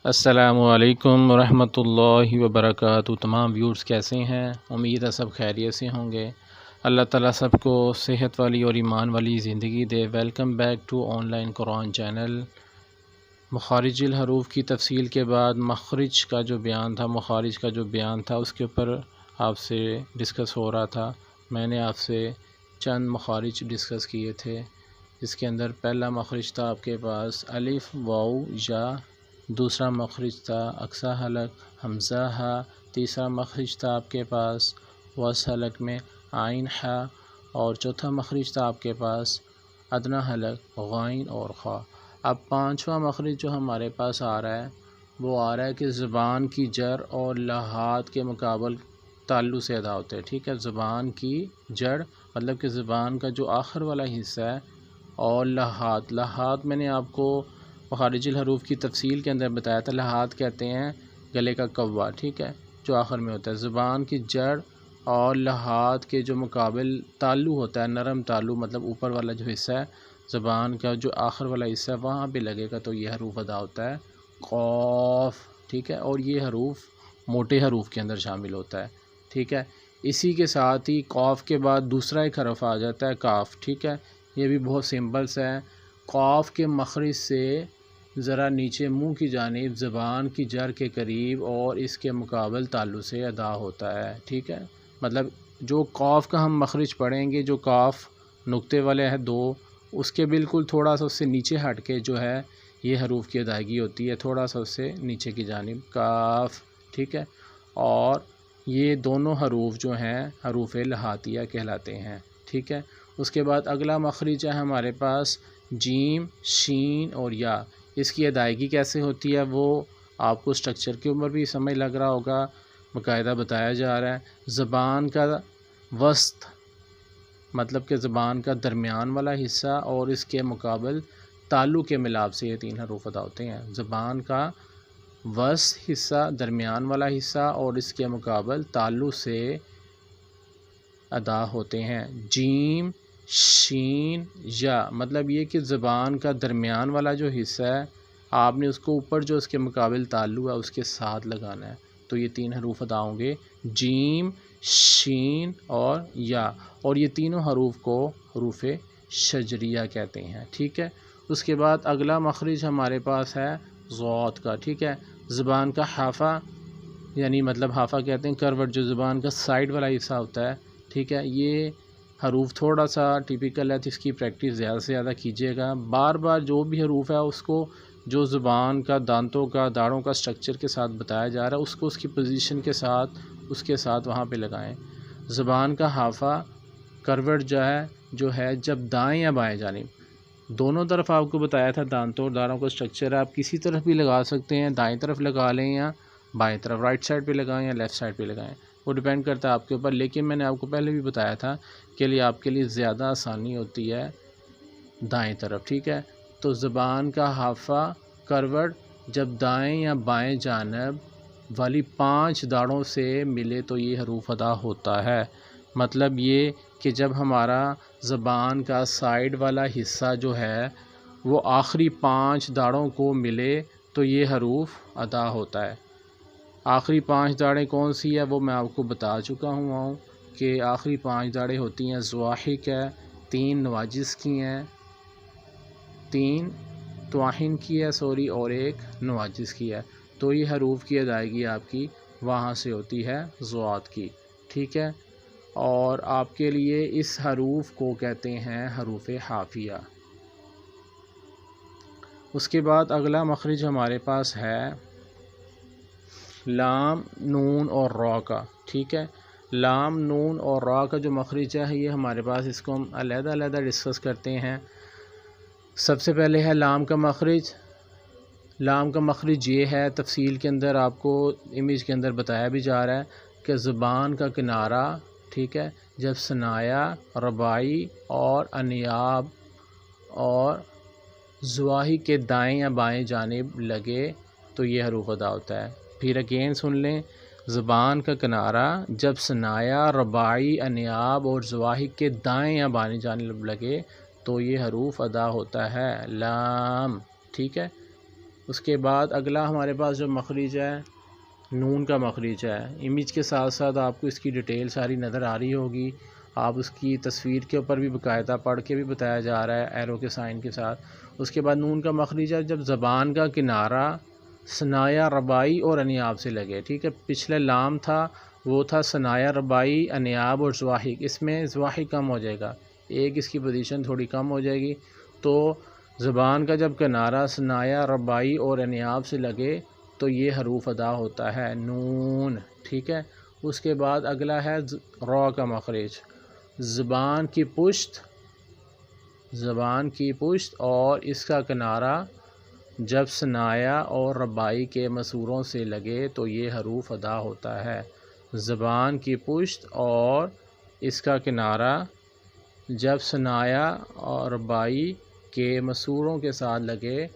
السلام علیکم ورحمۃ اللہ وبرکاتہ۔ تمام ویورز کیسے ہیں؟ امید ہے سب خیریت سے ہوں گے۔ اللہ تعالیٰ سب کو صحت والی اور ایمان والی زندگی دے۔ Welcome back to online Quran channel. مخارج الحروف کی تفصیل کے بعد مخرج کا جو بیان تھا اس کے اوپر آپ سے ڈسکس ہو رہا تھا۔ میں نے آپ سے چند مخارج ڈسکس کیے تھے، جس کے اندر پہلا مخرج تھا آپ کے پاس الف واو یا، دوسرا مخرج تھا اقصی حلق حمزہ ہا، تیسرا مخرج تھا آپ کے پاس وسط حلق میں عین ہا، اور چوتھا مخرج تھا آپ کے پاس ادنیٰ حلق غین اور خا۔ اب پانچواں مخرج جو ہمارے پاس آ رہا ہے وہ آ رہا ہے کہ زبان کی جڑ اور لحاظ کے مقابل تعلق سے ادا ہوتے ہیں۔ ٹھیک ہے، زبان کی جڑ مطلب کہ زبان کا جو آخر والا حصہ ہے، اور لحاظ میں نے آپ کو مخارج الحروف کی تفصیل کے اندر بتایا تھا۔ لحاظ کہتے ہیں گلے کا کوا، ٹھیک ہے، جو آخر میں ہوتا ہے۔ زبان کی جڑ اور لحاظ کے جو مقابل تعلق ہوتا ہے، نرم تعلق مطلب اوپر والا جو حصہ ہے زبان کا، جو آخر والا حصہ ہے وہاں پہ لگے گا تو یہ حروف ادا ہوتا ہے قاف، ٹھیک ہے، اور یہ حروف موٹے حروف کے اندر شامل ہوتا ہے، ٹھیک ہے۔ اسی کے ساتھ ہی قاف کے بعد دوسرا ایک حرف آ جاتا ہے کاف، ٹھیک ہے، یہ بھی بہت سمپل سا ہے۔ قاف کے مخرج سے ذرا نیچے منہ کی جانب زبان کی جڑ کے قریب اور اس کے مقابل تعلق سے ادا ہوتا ہے، ٹھیک ہے۔ مطلب جو قاف کا ہم مخرج پڑھیں گے، جو قاف نقطے والے ہیں دو، اس کے بالکل تھوڑا سا اس سے نیچے ہٹ کے جو ہے یہ حروف کی ادائیگی ہوتی ہے، تھوڑا سا اس سے نیچے کی جانب کاف، ٹھیک ہے، اور یہ دونوں حروف جو ہیں حروف لحاظیہ کہلاتے ہیں، ٹھیک ہے۔ اس کے بعد اگلا مخرج ہے ہمارے پاس جیم شین اور یا۔ اس کی ادائیگی کیسے ہوتی ہے وہ آپ کو سٹرکچر کے اوپر بھی سمجھ لگ رہا ہوگا، باقاعدہ بتایا جا رہا ہے۔ زبان کا وسط مطلب کہ زبان کا درمیان والا حصہ اور اس کے مقابل تعلق کے ملاپ سے یہ تین حروف ادا ہوتے ہیں۔ زبان کا وسط حصہ، درمیان والا حصہ اور اس کے مقابل تعلق سے ادا ہوتے ہیں۔ جیم شین یا مطلب یہ کہ زبان کا درمیان والا جو حصہ ہے آپ نے اس کو اوپر جو اس کے مقابل تعلق ہے اس کے ساتھ لگانا ہے، تو یہ تین حروف ادا ہوں گے جیم شین اور یا، اور یہ تینوں حروف کو حروف شجریہ کہتے ہیں، ٹھیک ہے۔ اس کے بعد اگلا مخرج ہمارے پاس ہے ضاد کا، ٹھیک ہے۔ زبان کا حافہ یعنی مطلب حافہ کہتے ہیں کروٹ، جو زبان کا سائڈ والا حصہ ہوتا ہے، ٹھیک ہے۔ یہ حروف تھوڑا سا ٹیپیکل ہے تو اس کی پریکٹس زیادہ سے زیادہ کیجیے گا۔ بار بار جو بھی حروف ہے اس کو جو زبان کا دانتوں کا داڑھوں کا سٹرکچر کے ساتھ بتایا جا رہا ہے اس کو اس کی پوزیشن کے ساتھ اس کے ساتھ وہاں پہ لگائیں۔ زبان کا حافہ کروٹ جو ہے جب دائیں یا بائیں جانب دونوں طرف آپ کو بتایا تھا دانتوں اور داڑھوں کا سٹرکچر ہے، آپ کسی طرف بھی لگا سکتے ہیں، دائیں طرف لگا لیں یا بائیں طرف، رائٹ سائڈ پہ لگائیں یا لیفٹ سائڈ پہ لگائیں، وہ ڈیپینڈ کرتا ہے آپ کے اوپر۔ لیکن میں نے آپ کو پہلے بھی بتایا تھا کہ لیے آپ کے لیے زیادہ آسانی ہوتی ہے دائیں طرف، ٹھیک ہے۔ تو زبان کا حافہ کروٹ جب دائیں یا بائیں جانب والی 5 داڑھوں سے ملے تو یہ حروف ادا ہوتا ہے۔ مطلب یہ کہ جب ہمارا زبان کا سائیڈ والا حصہ جو ہے وہ آخری 5 داڑھوں کو ملے تو یہ حروف ادا ہوتا ہے۔ آخری 5 داڑھیں کون سی ہے وہ میں آپ کو بتا چکا ہوں کہ آخری 5 داڑھیں ہوتی ہیں ضواحک ہے، 3 نواجس کی ہیں، 3 طواحن کی ہے اور 1 نواجس کی ہے، تو یہ حروف کی ادائیگی آپ کی وہاں سے ہوتی ہے ضاد کی، ٹھیک ہے۔ اور آپ کے لیے اس حروف کو کہتے ہیں حروف حافیہ۔ اس کے بعد اگلا مخرج ہمارے پاس ہے لام نون اور را کا، ٹھیک ہے۔ لام نون اور را کا جو مخرج ہے یہ ہمارے پاس، اس کو ہم علیحدہ علیحدہ ڈسکس کرتے ہیں۔ سب سے پہلے ہے لام کا مخرج۔ لام کا مخرج یہ ہے، تفصیل کے اندر آپ کو امیج کے اندر بتایا بھی جا رہا ہے کہ زبان کا کنارہ، ٹھیک ہے، جب ثنایا رباعی اور انیاب اور ضواحک کے دائیں یا بائیں جانب لگے تو یہ حروف ادا ہوتا ہے۔ پھر اگین سن لیں، زبان کا کنارہ جب ثنایا رباعی انیاب اور ضواحک کے دائیں یا بائیں جانب لگے تو یہ حروف ادا ہوتا ہے لام، ٹھیک ہے۔ اس کے بعد اگلا ہمارے پاس جو مخرج ہے نون کا مخرج ہے، امیج کے ساتھ ساتھ آپ کو اس کی ڈیٹیل ساری نظر آ رہی ہوگی، آپ اس کی تصویر کے اوپر بھی باقاعدہ پڑھ کے بھی بتایا جا رہا ہے ایرو کے سائن کے ساتھ۔ اس کے بعد نون کا مخرج ہے جب زبان کا کنارہ ثنایا ربائی اور انیاب سے لگے، ٹھیک ہے۔ پچھلے لام تھا وہ تھا ثنایا ربائی، انیاب اور زواحق، اس میں زواحق کم ہو جائے گا، ایک اس کی پوزیشن تھوڑی کم ہو جائے گی، تو زبان کا جب کنارہ ثنایا ربائی اور انیاب سے لگے تو یہ حروف ادا ہوتا ہے نون، ٹھیک ہے۔ اس کے بعد اگلا ہے را کا مخرج، زبان کی پشت اور اس کا کنارہ جب ثنایا اور ربائی کے مصوروں سے لگے تو یہ حروف ادا ہوتا ہے، زبان کی پشت اور اس کا کنارہ جب ثنایا اور ربائی کے مصوروں کے ساتھ لگے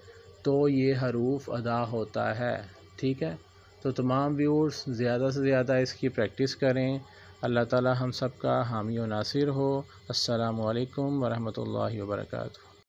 تو یہ حروف ادا ہوتا ہے، ٹھیک ہے۔ تو تمام ویورز زیادہ سے زیادہ اس کی پریکٹس کریں، اللہ تعالی ہم سب کا حامی و ناصر ہو۔ السلام علیکم ورحمۃ اللہ وبرکاتہ۔